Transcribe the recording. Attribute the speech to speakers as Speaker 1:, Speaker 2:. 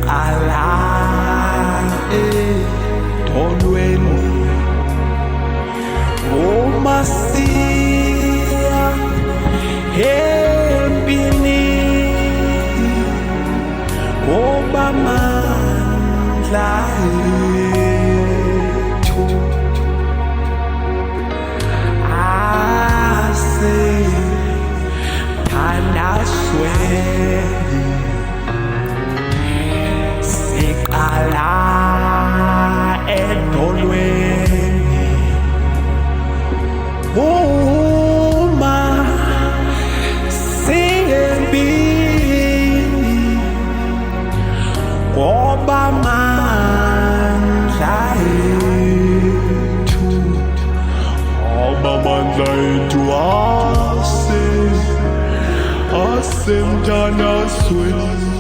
Speaker 1: siqala edolweni uma siya empini ngoba amandla ethu asephandazwe siqala edolweni uma siyempini ngoba amandla ethu asemthandazweni